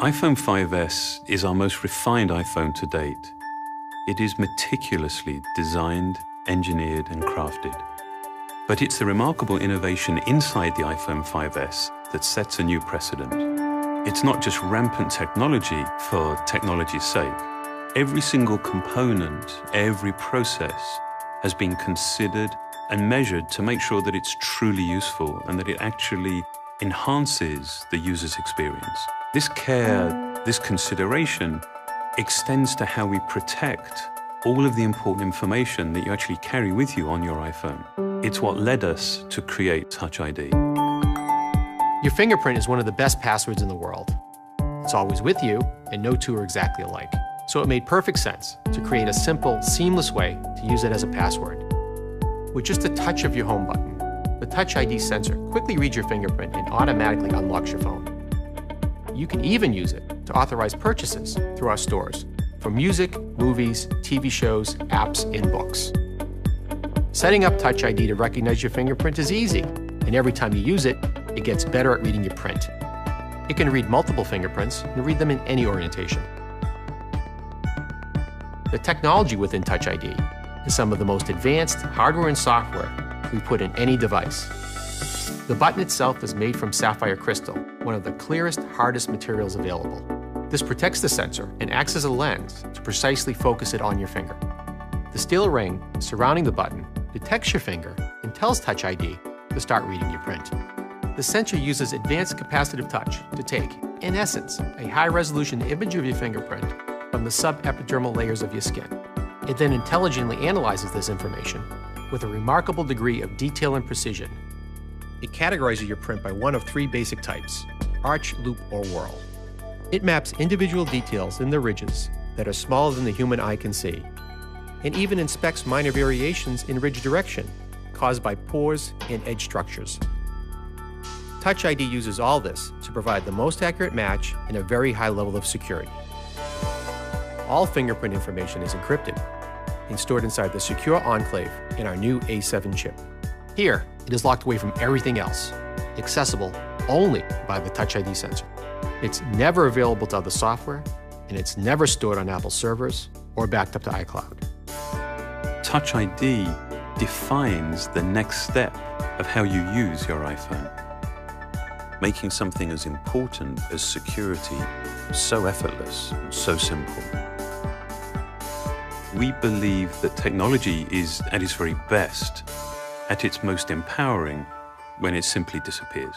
iPhone 5S is our most refined iPhone to date. It is meticulously designed, engineered, and crafted. But it's the remarkable innovation inside the iPhone 5S that sets a new precedent. It's not just rampant technology for technology's sake. Every single component, every process has been considered and measured to make sure that it's truly useful and that it actually enhances the user's experience. This care, this consideration extends to how we protect all of the important information that you actually carry with you on your iPhone. It's what led us to create Touch ID. Your fingerprint is one of the best passwords in the world. It's always with you, and no two are exactly alike. So it made perfect sense to create a simple, seamless way to use it as a password. With just a touch of your home button, the Touch ID sensor quickly reads your fingerprint and automatically unlocks your phone. You can even use it to authorize purchases through our stores for music, movies, TV shows, apps, and books. Setting up Touch ID to recognize your fingerprint is easy, and every time you use it, it gets better at reading your print. It can read multiple fingerprints and read them in any orientation. The technology within Touch ID is some of the most advanced hardware and software we put in any device. The button itself is made from sapphire crystal, one of the clearest, hardest materials available. This protects the sensor and acts as a lens to precisely focus it on your finger. The steel ring surrounding the button detects your finger and tells Touch ID to start reading your print. The sensor uses advanced capacitive touch to take, in essence, a high-resolution image of your fingerprint from the subepidermal layers of your skin. It then intelligently analyzes this information with a remarkable degree of detail and precision. It categorizes your print by one of three basic types: arch, loop, or whorl. It maps individual details in the ridges that are smaller than the human eye can see, and even inspects minor variations in ridge direction caused by pores and edge structures. Touch ID uses all this to provide the most accurate match and a very high level of security. All fingerprint information is encrypted and stored inside the secure enclave in our new A7 chip. Here, it is locked away from everything else, accessible only by the Touch ID sensor. It's never available to other software, and it's never stored on Apple servers or backed up to iCloud. Touch ID defines the next step of how you use your iPhone, making something as important as security so effortless and so simple. We believe that technology is at its very best, at its most empowering, when it simply disappears.